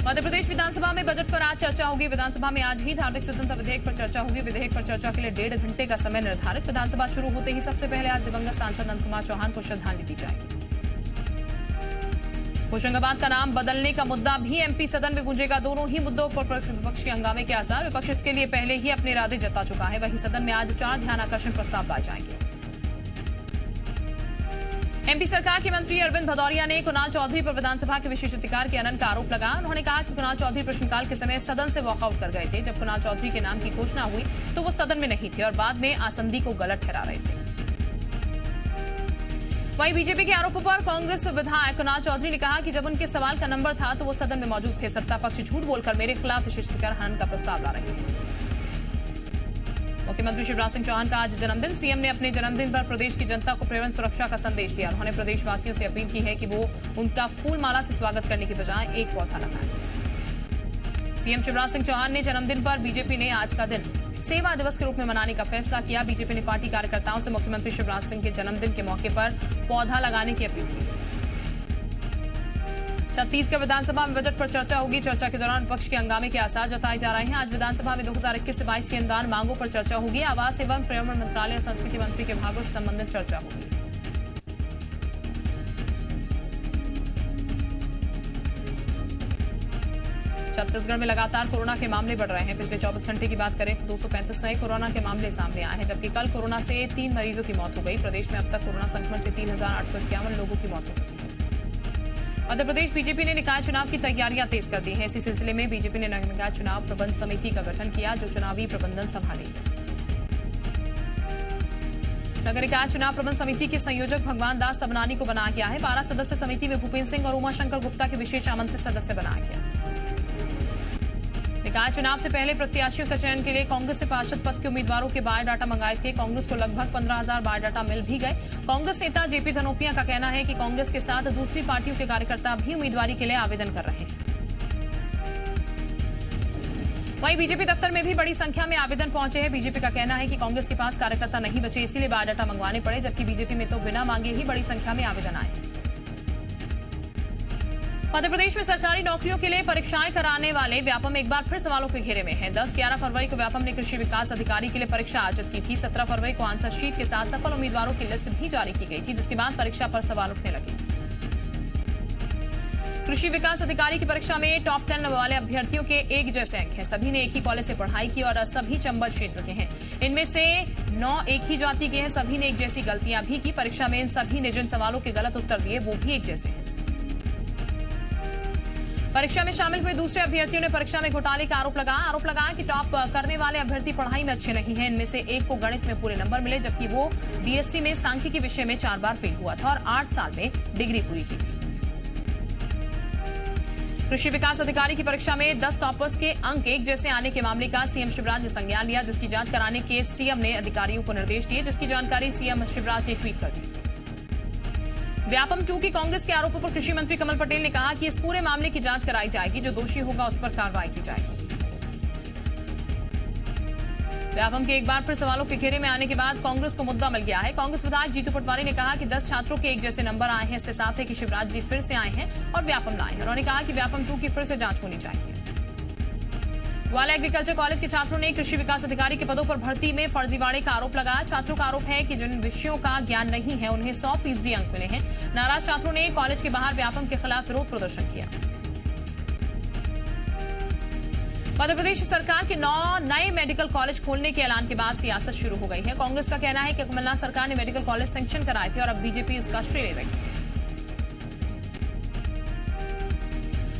मध्य प्रदेश विधानसभा में बजट पर आज चर्चा होगी। विधानसभा में आज ही धार्मिक स्वतंत्रता विधेयक पर चर्चा होगी। विधेयक पर चर्चा के लिए 1.5 घंटे का समय निर्धारित। विधानसभा शुरू होते ही सबसे पहले आज दिवंगत सांसद नंद कुमार चौहान को श्रद्धांजलि दी जाएगी। होशंगाबाद का नाम बदलने का मुद्दा भी एमपी सदन में गूंजेगा। दोनों ही मुद्दों पर विपक्ष के हंगामे के आसार। विपक्ष इसके लिए पहले ही अपने इरादे जता चुका है। वहीं सदन में आज 4 ध्यानाकर्षण प्रस्ताव लाए जाएंगे। एमपी सरकार के मंत्री अरविंद भदौरिया ने कुणाल चौधरी पर विधानसभा के विशेषाधिकार के हनन का आरोप लगाया। उन्होंने कहा कि कुणाल चौधरी प्रश्नकाल के समय सदन से वॉकआउट कर गए थे। जब कुणाल चौधरी के नाम की घोषणा हुई तो वो सदन में नहीं थे और बाद में आसंदी को गलत ठहरा रहे थे। वहीं बीजेपी के आरोपों पर कांग्रेस विधायक कुणाल चौधरी ने कहा कि जब उनके सवाल का नंबर था तो वो सदन में मौजूद थे। सत्ता पक्ष झूठ बोलकर मेरे खिलाफ विशेषाधिकार हनन का प्रस्ताव ला रहे हैं। मुख्यमंत्री शिवराज सिंह चौहान का आज जन्मदिन। सीएम ने अपने जन्मदिन पर प्रदेश की जनता को पर्यावरण सुरक्षा का संदेश दिया। उन्होंने प्रदेशवासियों से अपील की है कि वो उनका फूल माला से स्वागत करने की बजाय एक पौधा लगाएं। सीएम शिवराज सिंह चौहान ने जन्मदिन पर बीजेपी ने आज का दिन सेवा दिवस के रूप में मनाने का फैसला किया। बीजेपी ने पार्टी कार्यकर्ताओं से मुख्यमंत्री शिवराज सिंह के जन्मदिन के मौके पर पौधा लगाने की अपील की। छत्तीसगढ़ विधानसभा में बजट पर चर्चा होगी। चर्चा के दौरान विपक्ष के हंगामे के आसार जताए जा रहे हैं। आज विधानसभा में 2021 से 22 की अनुदान मांगों पर चर्चा होगी। आवास एवं पर्यावरण मंत्रालय और संस्कृति मंत्री के विभागों से संबंधित चर्चा होगी। छत्तीसगढ़ में लगातार कोरोना के मामले बढ़ रहे हैं। पिछले 24 घंटे की बात करें तो 235 नए कोरोना के मामले सामने आए हैं, जबकि कल कोरोना से 3 मरीजों की मौत हो गई। प्रदेश में अब तक कोरोना संक्रमण से 3,851 लोगों की मौत हो चुकी है। मध्य प्रदेश बीजेपी ने निकाय चुनाव की तैयारियां तेज कर दी हैं। इसी सिलसिले में बीजेपी ने निकाय चुनाव प्रबंध समिति का गठन किया, जो चुनावी प्रबंधन संभालेगी। नगर निकाय चुनाव प्रबंध समिति के संयोजक भगवान दास सबनानी को बनाया गया है। 12 सदस्य समिति में भूपेन्द्र सिंह और उमाशंकर गुप्ता के विशेष आमंत्रित सदस्य बनाया गया। निकाय चुनाव से पहले प्रत्याशियों का चयन के लिए कांग्रेस से पार्षद पद के उम्मीदवारों के बायोडाटा मंगाए थे। कांग्रेस को लगभग 15,000 बायोडाटा मिल भी गए। कांग्रेस नेता जेपी धनोपिया का कहना है कि कांग्रेस के साथ दूसरी पार्टियों के कार्यकर्ता भी उम्मीदवारी के लिए आवेदन कर रहे हैं। वहीं बीजेपी दफ्तर में भी बड़ी संख्या में आवेदन पहुंचे हैं। बीजेपी का कहना है कि कांग्रेस के पास कार्यकर्ता नहीं बचे, इसीलिए बायोडाटा मंगवाने पड़े, जबकि बीजेपी में तो बिना मांगे ही बड़ी संख्या में आवेदन आए। मध्य प्रदेश में सरकारी नौकरियों के लिए परीक्षाएं कराने वाले व्यापम एक बार फिर सवालों के घेरे में है। 10-11 फरवरी को व्यापम ने कृषि विकास अधिकारी के लिए परीक्षा आयोजित की थी। 17 फरवरी को आंसर शीट के साथ सफल उम्मीदवारों की लिस्ट भी जारी की गई थी, जिसके बाद परीक्षा पर सवाल उठने लगे। कृषि विकास अधिकारी की परीक्षा में टॉप 10 वाले अभ्यर्थियों के एक जैसे अंक हैं। सभी ने एक ही कॉलेज से पढ़ाई की और सभी चंबल क्षेत्र के हैं। इनमें से 9 एक ही जाति के हैं। सभी ने एक जैसी गलतियां भी की। परीक्षा में इन सभी ने जिन सवालों के गलत उत्तर दिए वो भी एक जैसे हैं। परीक्षा में शामिल हुए दूसरे अभ्यर्थियों ने परीक्षा में घोटाले का आरोप लगाया कि टॉप करने वाले अभ्यर्थी पढ़ाई में अच्छे नहीं हैं। इनमें से एक को गणित में पूरे नंबर मिले, जबकि वो बीएससी में सांख्यिकी विषय में 4 बार फेल हुआ था और 8 साल में डिग्री पूरी की थी। कृषि विकास अधिकारी की परीक्षा में 10 टॉपर्स के अंक एक जैसे आने के मामले का सीएम शिवराज ने संज्ञान लिया, जिसकी जांच कराने के सीएम ने अधिकारियों को निर्देश दिए, जिसकी जानकारी सीएम शिवराज ने ट्वीट कर दी। व्यापम 2 की कांग्रेस के आरोपों पर कृषि मंत्री कमल पटेल ने कहा कि इस पूरे मामले की जांच कराई जाएगी, जो दोषी होगा उस पर कार्रवाई की जाएगी। व्यापम के एक बार फिर सवालों के घेरे में आने के बाद कांग्रेस को मुद्दा मिल गया है। कांग्रेस विधायक जीतू पटवारी ने कहा कि 10 छात्रों के एक जैसे नंबर आए हैं, इससे साफ है कि शिवराज जी फिर से आए हैं और व्यापम लाए हैं। उन्होंने कहा कि व्यापम 2 की फिर से जांच होनी चाहिए। ग्वालियर एग्रीकल्चर कॉलेज के छात्रों ने कृषि विकास अधिकारी के पदों पर भर्ती में फर्जीवाड़े का आरोप लगाया। छात्रों का आरोप है कि जिन विषयों का ज्ञान नहीं है उन्हें 100% अंक मिले हैं। नाराज छात्रों ने कॉलेज के बाहर व्यापम के खिलाफ विरोध प्रदर्शन किया। मध्य प्रदेश सरकार के 9 नए मेडिकल कॉलेज खोलने के ऐलान के बाद सियासत शुरू हो गई है। कांग्रेस का कहना है कि कमलनाथ सरकार ने मेडिकल कॉलेज सैंक्शन कराए थे और अब बीजेपी इसका श्रेय ले रही है।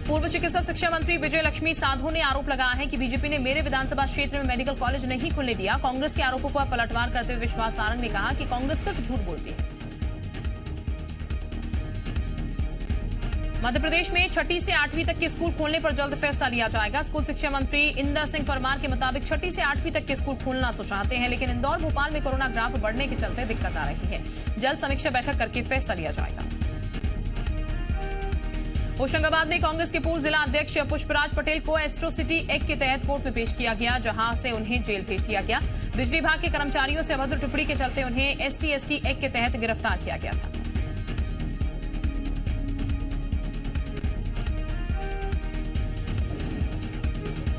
पूर्व चिकित्सा शिक्षा मंत्री विजय लक्ष्मी साधो ने आरोप लगाया है कि बीजेपी ने मेरे विधानसभा क्षेत्र में मेडिकल कॉलेज नहीं खुलने दिया। कांग्रेस के आरोपों पर पलटवार करते हुए विश्वास सारंग ने कहा कि कांग्रेस सिर्फ झूठ बोलती है। मध्य प्रदेश में 6ठी से 8वीं तक के स्कूल खोलने पर जल्द फैसला लिया जाएगा। स्कूल शिक्षा मंत्री इंदर सिंह परमार के मुताबिक 6ठी से 8वीं तक के स्कूल खोलना तो चाहते हैं, लेकिन इंदौर भोपाल में कोरोना ग्राफ बढ़ने के चलते दिक्कत आ रही है। जल्द समीक्षा बैठक करके फैसला लिया जाएगा। होशंगाबाद में कांग्रेस के पूर्व जिला अध्यक्ष पुष्पराज पटेल को एट्रोसिटी एक्ट के तहत कोर्ट में पेश किया गया, जहां से उन्हें जेल भेज दिया गया। बिजली विभाग के कर्मचारियों से अभद्र टिप्पणी के चलते उन्हें SC/ST एक्ट के तहत गिरफ्तार किया गया था।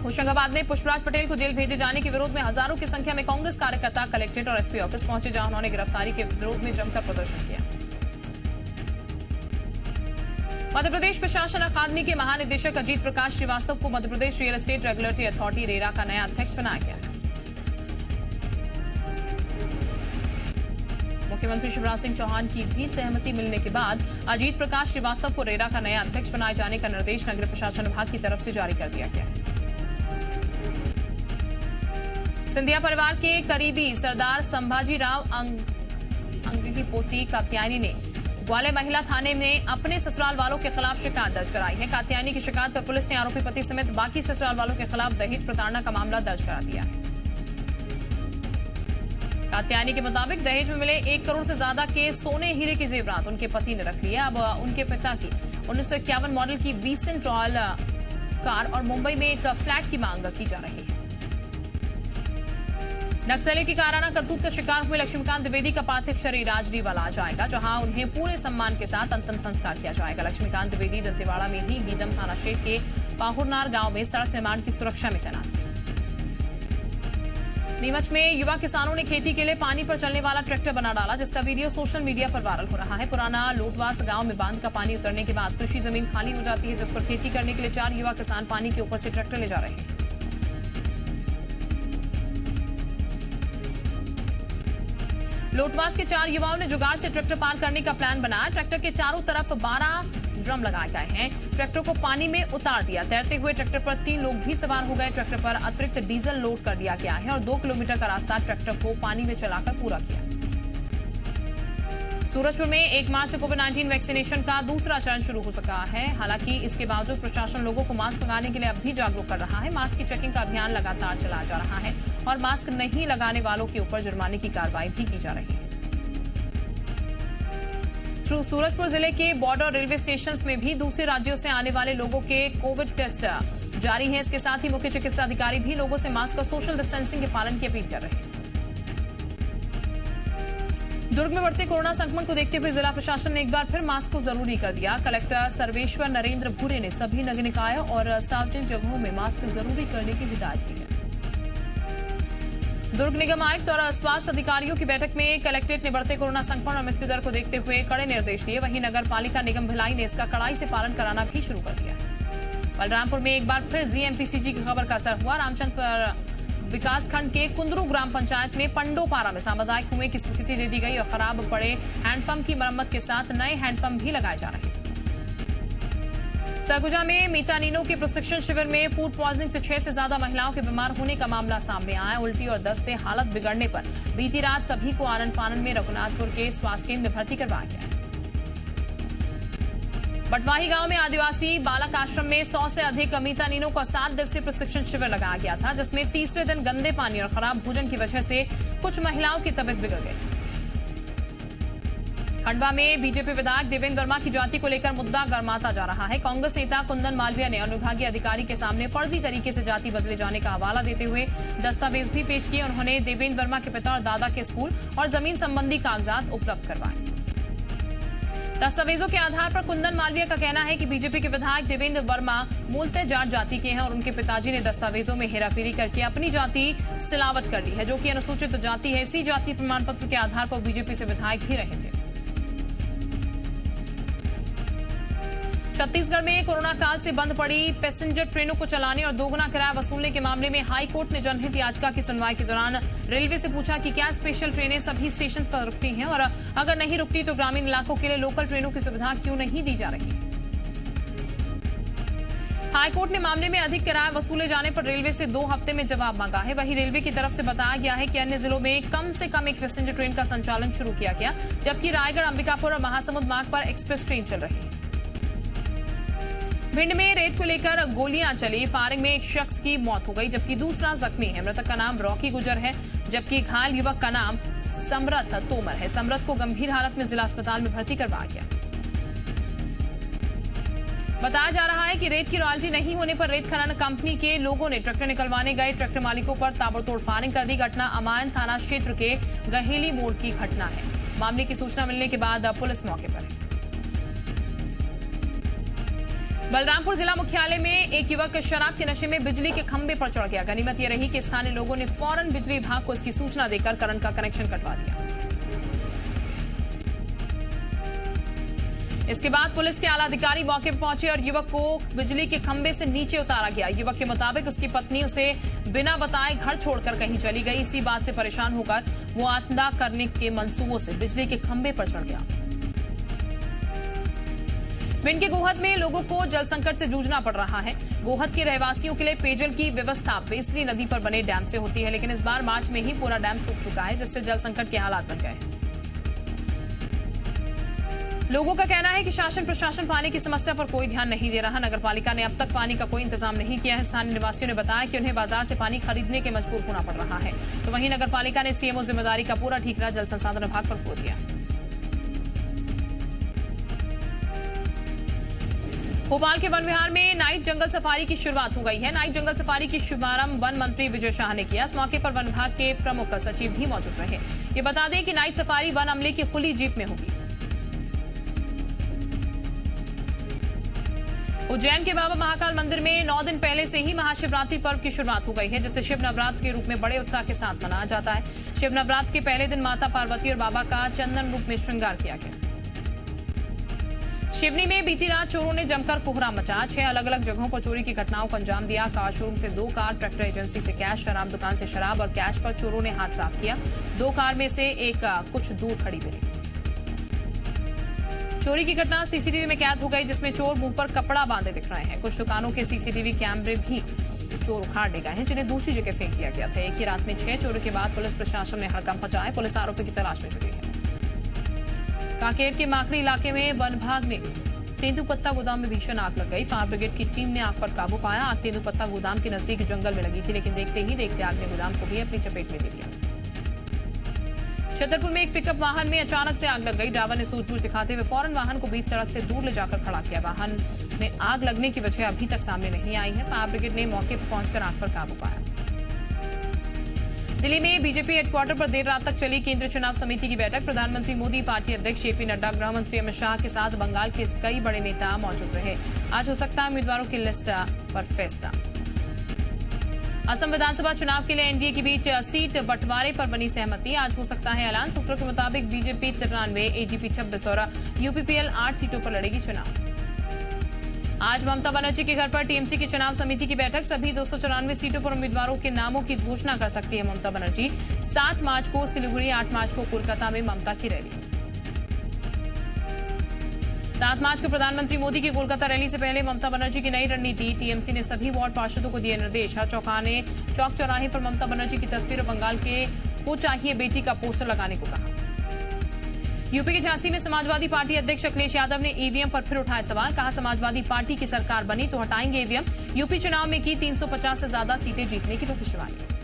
होशंगाबाद में पुष्पराज पटेल को जेल भेजे जाने के विरोध में हजारों की संख्या में कांग्रेस कार्यकर्ता कलेक्ट्रेट और एसपी ऑफिस पहुंचे, जहां उन्होंने गिरफ्तारी के विरोध में जमकर प्रदर्शन किया। मध्य प्रदेश प्रशासन अकादमी के महानिदेशक अजीत प्रकाश श्रीवास्तव को Madhya Pradesh real estate regulatory authority RERA का नया अध्यक्ष बनाया गया है। मुख्यमंत्री शिवराज सिंह चौहान की भी सहमति मिलने के बाद अजीत प्रकाश श्रीवास्तव को रेरा का नया अध्यक्ष बनाए जाने का निर्देश नगर प्रशासन विभाग की तरफ से जारी कर दिया गया है। सिंधिया परिवार के करीबी सरदार संभाजी राव अंग की पोती कात्यायनी ने ग्वालियर महिला थाने में अपने ससुराल वालों के खिलाफ शिकायत दर्ज कराई है। कात्यायनी की शिकायत पर पुलिस ने आरोपी पति समेत बाकी ससुराल वालों के खिलाफ दहेज प्रताड़ना का मामला दर्ज करा दिया है। कात्यायनी के मुताबिक दहेज में मिले 1 करोड़ से ज्यादा के सोने हीरे के जेवरात उनके पति ने रख लिया। अब उनके पिता की 1951 मॉडल की बीसेंट रॉयल कार और मुंबई में एक फ्लैट की मांग की जा रही है। नक्सली की काराना करतूत का शिकार हुए लक्ष्मीकांत द्विवेदी का पार्थिव शरीर आज रीवा लाया जाएगा, जहां उन्हें पूरे सम्मान के साथ अंतिम संस्कार किया जाएगा। लक्ष्मीकांत द्विवेदी दंतेवाड़ा में ही गीदम थाना क्षेत्र के पाहुरनार गांव में सड़क निर्माण की सुरक्षा में तैनात थे। नीमच में युवा किसानों ने खेती के लिए पानी पर चलने वाला ट्रैक्टर बना डाला, जिसका वीडियो सोशल मीडिया पर वायरल हो रहा है। पुराना लोटवास गांव में बांध का पानी उतरने के बाद कृषि जमीन खाली हो जाती है, जिस पर खेती करने के लिए 4 युवा किसान पानी के ऊपर से ट्रैक्टर ले जा रहे हैं। लोटवास के 4 युवाओं ने जुगाड़ से ट्रैक्टर पार करने का प्लान बनाया। ट्रैक्टर के चारों तरफ 12 ड्रम लगाए गए हैं। ट्रैक्टर को पानी में उतार दिया। तैरते हुए ट्रैक्टर पर 3 लोग भी सवार हो गए। ट्रैक्टर पर अतिरिक्त डीजल लोड कर दिया गया है और 2 किलोमीटर का रास्ता ट्रैक्टर को पानी में चलाकर पूरा किया। सूरजपुर में 1 मार्च से कोविड-19 वैक्सीनेशन का दूसरा चरण शुरू हो सका है। हालांकि इसके बावजूद प्रशासन लोगों को मास्क लगाने के लिए अब भी जागरूक कर रहा है। मास्क की चेकिंग का अभियान लगातार चलाया जा रहा है और मास्क नहीं लगाने वालों के ऊपर जुर्माने की कार्रवाई भी की जा रही है। सूरजपुर जिले के बॉर्डर रेलवे स्टेशन में भी दूसरे राज्यों से आने वाले लोगों के कोविड टेस्ट जारी है। इसके साथ ही मुख्य चिकित्सा अधिकारी भी लोगों से मास्क और सोशल डिस्टेंसिंग के पालन की अपील कर रहे हैं। दुर्ग में बढ़ते कोरोना संक्रमण को देखते हुए जिला प्रशासन ने एक बार फिर मास्क को जरूरी कर दिया। कलेक्टर सर्वेश्वर नरेंद्र भूरे ने सभी नगर निकायों और सार्वजनिक जगहों में मास्क जरूरी करने की हिदायत दी है। दुर्ग निगम आयुक्त और स्वास्थ्य अधिकारियों की बैठक में कलेक्ट्रेट ने बढ़ते कोरोना संक्रमण और मृत्यु दर को देखते हुए कड़े निर्देश दिए। वहीं नगर पालिका निगम भिलाई ने इसका कड़ाई से पालन कराना भी शुरू कर दिया। बलरामपुर में एक बार फिर जीएमपीसीजी की खबर का असर हुआ। रामचंद्र विकासखंड के कुंदरू ग्राम पंचायत में पंडोपारा में सामुदायिक कुएं की स्वीकृति दे दी गई और खराब पड़े हैंडपंप की मरम्मत के साथ नए हैंडपंप भी लगाए जा रहे हैं। सरगुजा में मीतानिनो के प्रशिक्षण शिविर में फूड पॉइजनिंग से 6 से ज्यादा महिलाओं के बीमार होने का मामला सामने आया। उल्टी और दस्त से हालत बिगड़ने पर बीती रात सभी को आनंद फानन में रघुनाथपुर के स्वास्थ्य केंद्र में भर्ती करवाया गया। बटवाही गांव में आदिवासी बालक आश्रम में 100 से अधिक मीतानिनो का 7 दिवसीय प्रशिक्षण शिविर लगाया गया था, जिसमें तीसरे दिन गंदे पानी और खराब भोजन की वजह से कुछ महिलाओं की तबीयत बिगड़ गई। खंडवा में बीजेपी विधायक देवेंद्र वर्मा की जाति को लेकर मुद्दा गरमाता जा रहा है। कांग्रेस नेता कुंदन मालवीय ने अनुविभागीय अधिकारी के सामने फर्जी तरीके से जाति बदले जाने का हवाला देते हुए दस्तावेज भी पेश किए। उन्होंने देवेंद्र वर्मा के पिता और दादा के स्कूल और जमीन संबंधी कागजात उपलब्ध करवाए। दस्तावेजों के आधार पर कुंदन मालवीय का कहना है कि बीजेपी के विधायक देवेंद्र वर्मा मूलतः जाट जाति के हैं और उनके पिताजी ने दस्तावेजों में हेराफेरी करके अपनी जाति सिलावट कर ली है, जो कि अनुसूचित जाति है। इसी जाति प्रमाण पत्र के आधार पर बीजेपी से विधायक भी रहे थे। छत्तीसगढ़ में कोरोना काल से बंद पड़ी पैसेंजर ट्रेनों को चलाने और दोगुना किराया वसूलने के मामले में हाई कोर्ट ने जनहित याचिका की सुनवाई के दौरान रेलवे से पूछा कि क्या स्पेशल ट्रेनें सभी स्टेशन पर रुकती हैं और अगर नहीं रुकती तो ग्रामीण इलाकों के लिए लोकल ट्रेनों की सुविधा क्यों नहीं दी जा रही। हाईकोर्ट ने मामले में अधिक किराया वसूले जाने पर रेलवे से 2 हफ्ते में जवाब मांगा है। वहीं रेलवे की तरफ से बताया गया है कि अन्य जिलों में कम से कम एक पैसेंजर ट्रेन का संचालन शुरू किया गया, जबकि रायगढ़, अंबिकापुर और महासमुंद मार्ग पर एक्सप्रेस ट्रेन चल रही है। भिंड में रेत को लेकर गोलियां चली। फायरिंग में एक शख्स की मौत हो गई, जबकि दूसरा जख्मी है। मृतक का नाम रॉकी गुजर है, जबकि घायल युवक का नाम समरथ तोमर है। समरथ को गंभीर हालत में जिला अस्पताल में भर्ती करवाया गया। बताया जा रहा है कि रेत की रॉयल्टी नहीं होने पर रेत खनन कंपनी के लोगों ने ट्रैक्टर निकलवाने गए ट्रैक्टर मालिकों पर ताबड़तोड़ फायरिंग कर दी। घटना अमायन थाना क्षेत्र के गहेली मोड़ की घटना है। मामले की सूचना मिलने के बाद पुलिस मौके पर है। बलरामपुर जिला मुख्यालय में एक युवक शराब के नशे में बिजली के खंभे पर चढ़ गया। गनीमत यह रही कि स्थानीय लोगों ने फौरन बिजली विभाग को इसकी सूचना देकर करंट का कनेक्शन कटवा दिया। इसके बाद पुलिस के आला अधिकारी मौके पर पहुंचे और युवक को बिजली के खंभे से नीचे उतारा गया। युवक के मुताबिक उसकी पत्नी उसे बिना बताए घर छोड़कर कहीं चली गई। इसी बात से परेशान होकर वो आत्मदाह करने के मंसूबों से बिजली के खंभे पर चढ़ गया। भिंड के गोहद में लोगों को जल संकट से जूझना पड़ रहा है। गोहद के रहवासियों के लिए पेयजल की व्यवस्था बेसली नदी पर बने डैम से होती है, लेकिन इस बार मार्च में ही पूरा डैम सूख चुका है, जिससे जल संकट के हालात बन गए। लोगों का कहना है कि शासन प्रशासन पानी की समस्या पर कोई ध्यान नहीं दे रहा। नगर पालिका ने अब तक पानी का कोई इंतजाम नहीं किया है। स्थानीय निवासियों ने बताया कि उन्हें बाजार से पानी खरीदने के मजबूर होना पड़ रहा है। तो वहीं नगर पालिका ने सीएमओ जिम्मेदारी का पूरा ठीकरा जल संसाधन विभाग पर फोड़ दिया। भोपाल के वन विहार में नाइट जंगल सफारी की शुरुआत हो गई है। नाइट जंगल सफारी की शुभारंभ वन मंत्री विजय शाह ने किया। इस मौके पर वन विभाग के प्रमुख सचिव भी मौजूद रहे। ये बता दें कि नाइट सफारी वन अमले की खुली जीप में होगी। उज्जैन के बाबा महाकाल मंदिर में 9 दिन पहले से ही महाशिवरात्रि पर्व की शुरुआत हो गई है, जिसे शिव नवरात्र के रूप में बड़े उत्साह के साथ मनाया जाता है। शिव नवरात्र के पहले दिन माता पार्वती और बाबा का चंदन रूप में श्रृंगार किया गया। शिवनी में बीती रात चोरों ने जमकर कोहरा मचाया। 6 अलग अलग जगहों पर चोरी की घटनाओं को अंजाम दिया। कार शोरूम से 2 कार, ट्रैक्टर एजेंसी से कैश, शराब दुकान से शराब और कैश पर चोरों ने हाथ साफ किया। 2 कार में से एक कुछ दूर खड़ी मिली। चोरी की घटना सीसीटीवी में कैद हो गई, जिसमें चोर मुंह पर कपड़ा बांधे दिख रहे हैं। कुछ दुकानों के सीसीटीवी कैमरे भी चोर उखाड़ ले गए हैं, जिन्हें दूसरी जगह फेंक दिया गया था। एक ही रात में 6 चोरों के बाद पुलिस प्रशासन ने हड़कंप मचाया। पुलिस आरोपी की तलाश में जुटी है। कांकेर के माकड़ी इलाके में वन विभाग ने तेंदुपत्ता गोदाम में भीषण आग लग गई। फायर ब्रिगेड की टीम ने आग पर काबू पाया। आग तेंदुपत्ता गोदाम के नजदीक जंगल में लगी थी, लेकिन देखते ही देखते आग ने गोदाम को भी अपनी चपेट में ले लिया। छतरपुर में एक पिकअप वाहन में अचानक से आग लग गई। ड्राइवर ने सूझबूझ दिखाते हुए फौरन वाहन को बीच सड़क से दूर ले जाकर खड़ा किया। वाहन में आग लगने की वजह अभी तक सामने नहीं आई है। फायर ब्रिगेड ने मौके पर पहुंचकर आग पर काबू पाया। दिल्ली में बीजेपी हेडक्वार्टर पर देर रात तक चली केंद्रीय चुनाव समिति की बैठक। प्रधानमंत्री मोदी, पार्टी अध्यक्ष जेपी नड्डा, गृह मंत्री अमित शाह के साथ बंगाल के कई बड़े नेता मौजूद रहे। आज हो सकता है उम्मीदवारों की लिस्ट पर फैसला। असम विधानसभा चुनाव के लिए एनडीए के बीच सीट बंटवारे पर बनी सहमति। आज हो सकता है ऐलान। सूत्रों के मुताबिक बीजेपी 93, एजीपी 26 और यूपीपीएल 8 सीटों पर लड़ेगी चुनाव। आज ममता बनर्जी के घर पर टीएमसी की चुनाव समिति की बैठक। सभी 294 सीटों पर उम्मीदवारों के नामों की घोषणा कर सकती है ममता बनर्जी। 7 मार्च को सिलीगुड़ी, 8 मार्च को कोलकाता में ममता की रैली। 7 मार्च को प्रधानमंत्री मोदी की कोलकाता रैली से पहले ममता बनर्जी की नई रणनीति। टीएमसी ने सभी वार्ड पार्षदों को दिए निर्देश। हर चौक चौराहे पर ममता बनर्जी की तस्वीर और बंगाल के को चाहिए बेटी का पोस्टर लगाने को कहा। यूपी के झांसी में समाजवादी पार्टी अध्यक्ष अखिलेश यादव ने ईवीएम पर फिर उठाए सवाल। कहा, समाजवादी पार्टी की सरकार बनी तो हटाएंगे ईवीएम। यूपी चुनाव में की 350 से ज्यादा सीटें जीतने की भविष्यवाणी।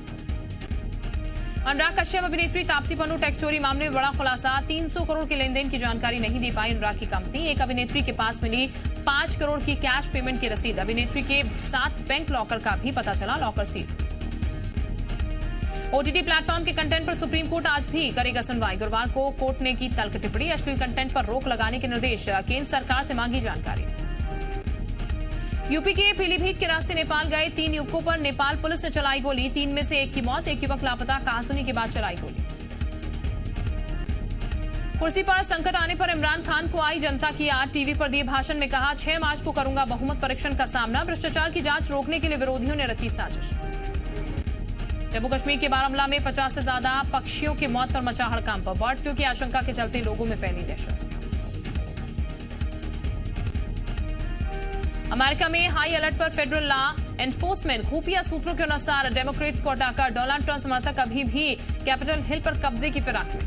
अनुराग कश्यप अभिनेत्री तापसी पन्नू टैक्स चोरी मामले में बड़ा खुलासा। 300 करोड़ के लेन देन की जानकारी नहीं दे पाई अनुराग की कंपनी। एक अभिनेत्री के पास मिली 5 करोड़ की कैश पेमेंट की रसीद। अभिनेत्री के 7 बैंक लॉकर का भी पता चला, लॉकर सील। ओटीटी प्लेटफॉर्म के कंटेंट पर सुप्रीम कोर्ट आज भी करेगा सुनवाई। गुरुवार को कोर्ट ने की तल्ख टिप्पणी। अश्लील कंटेंट पर रोक लगाने के निर्देश। केंद्र सरकार से मांगी जानकारी। यूपी के पीलीभीत के रास्ते नेपाल गए 3 युवकों पर नेपाल पुलिस ने चलाई गोली। 3 में से 1 की मौत, 1 युवक लापता। कहासुनी के बाद चलाई गोली। कुर्सी पर संकट आने पर इमरान खान को आई जनता की याद। टीवी पर दिए भाषण में कहा, 6 मार्च को करूंगा बहुमत परीक्षण का सामना। भ्रष्टाचार की जांच रोकने के लिए विरोधियों ने रची साजिश। जम्मू कश्मीर के बारामूला में 50 से ज्यादा पक्षियों की मौत पर मचा हड़कंप। बर्ड फ्लू की आशंका के चलते लोगों में फैली दहशत। अमेरिका में हाई अलर्ट पर फेडरल लॉ एनफोर्समेंट। खुफिया सूत्रों के अनुसार डेमोक्रेट्स को हटाकर डोनाल्ड ट्रंप समर्थक अभी भी कैपिटल हिल पर कब्जे की फिराक में।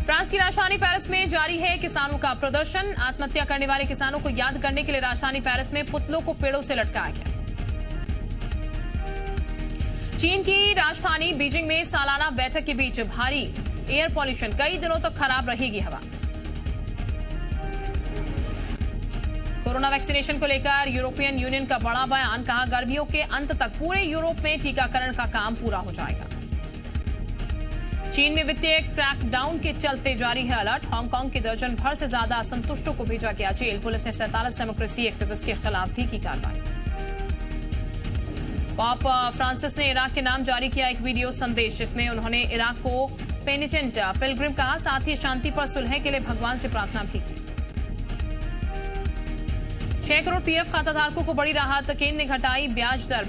फ्रांस की राजधानी पेरिस में जारी है किसानों का प्रदर्शन। आत्महत्या करने वाले किसानों को याद करने के लिए राजधानी पेरिस में पुतलों को पेड़ों से लटकाया गया। चीन की राजधानी बीजिंग में सालाना बैठक के बीच भारी एयर पॉल्यूशन। कई दिनों तक खराब रहेगी हवा। कोरोना वैक्सीनेशन को लेकर यूरोपियन यूनियन का बड़ा बयान। कहा, गर्मियों के अंत तक पूरे यूरोप में टीकाकरण का काम पूरा हो जाएगा। चीन में वित्तीय क्रैकडाउन के चलते जारी है अलर्ट। हांगकांग के दर्जन भर से ज्यादा असंतुष्टों को भेजा गया जेल। पुलिस ने 47 डेमोक्रेसी एक्टिविस्ट के खिलाफ भी की कार्रवाई। पाप फ्रांसिस ने इराक के नाम जारी किया एक वीडियो संदेश, जिसमें उन्होंने इराक को पेनिटेंट पिलग्रिम कहा, साथ ही शांति पर सुलह के लिए भगवान से प्रार्थना भी की। 6 करोड़ पीएफ खाताधारकों को बड़ी राहत। केंद्र ने घटाई ब्याज दर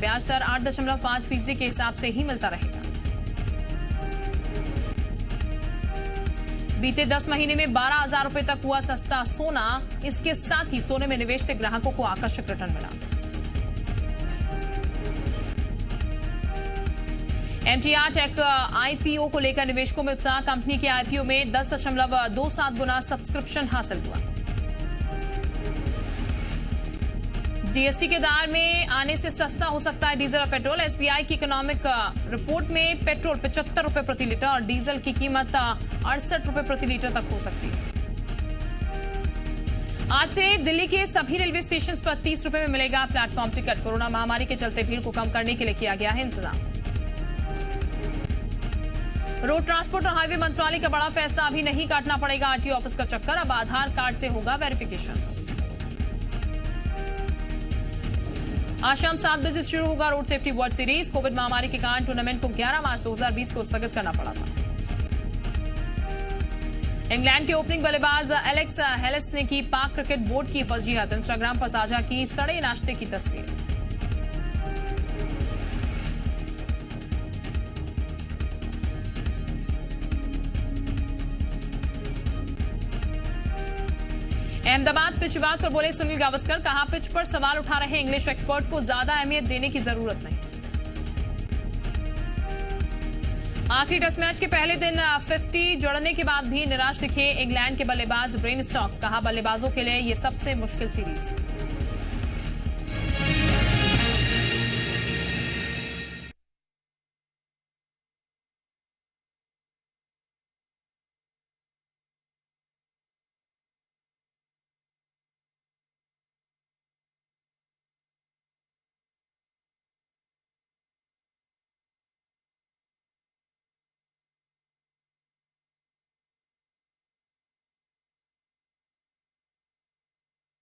8.5% के हिसाब से ही मिलता रहेगा। बीते 10 महीने में 12,000 रुपए तक हुआ सस्ता सोना। इसके साथ ही सोने में निवेश से ग्राहकों को आकर्षक रिटर्न मिला। एमटीआर टेक आईपीओ को लेकर निवेशकों में उत्साह। कंपनी के आईपीओ में 10.27 गुना सब्सक्रिप्शन हासिल हुआ। जीएसटी के दायरे में आने से सस्ता हो सकता है डीजल और पेट्रोल। एसबीआई की इकोनॉमिक रिपोर्ट में पेट्रोल 75 रुपए प्रति लीटर और डीजल की कीमत 68 रुपए प्रति लीटर तक हो सकती है। आज से दिल्ली के सभी रेलवे स्टेशन पर 30 रुपए में मिलेगा प्लेटफॉर्म टिकट। कोरोना महामारी के चलते भीड़ को कम करने के लिए किया गया है इंतजाम। रोड ट्रांसपोर्ट और हाईवे मंत्रालय का बड़ा फैसला, अभी नहीं काटना पड़ेगा आरटीओ ऑफिस का चक्कर। अब आधार कार्ड से होगा वेरिफिकेशन। आज शाम 7 बजे शुरू होगा road safety world series. Covid महामारी के कारण टूर्नामेंट को 11 मार्च 2020 को स्थगित करना पड़ा था। इंग्लैंड के ओपनिंग बल्लेबाज एलेक्स हेलिस ने की पाक क्रिकेट बोर्ड की फजीहत। इंस्टाग्राम पर साझा की सड़े नाश्ते की तस्वीर। अहमदाबाद पिच विवाद पर बोले सुनील गावस्कर, कहा पिच पर सवाल उठा रहे इंग्लिश एक्सपर्ट को ज्यादा अहमियत देने की जरूरत नहीं। आखिरी टेस्ट मैच के पहले दिन 50 जोड़ने के बाद भी निराश दिखे इंग्लैंड के बल्लेबाज ब्रेन स्टॉक्स। कहा बल्लेबाजों के लिए यह सबसे मुश्किल सीरीज।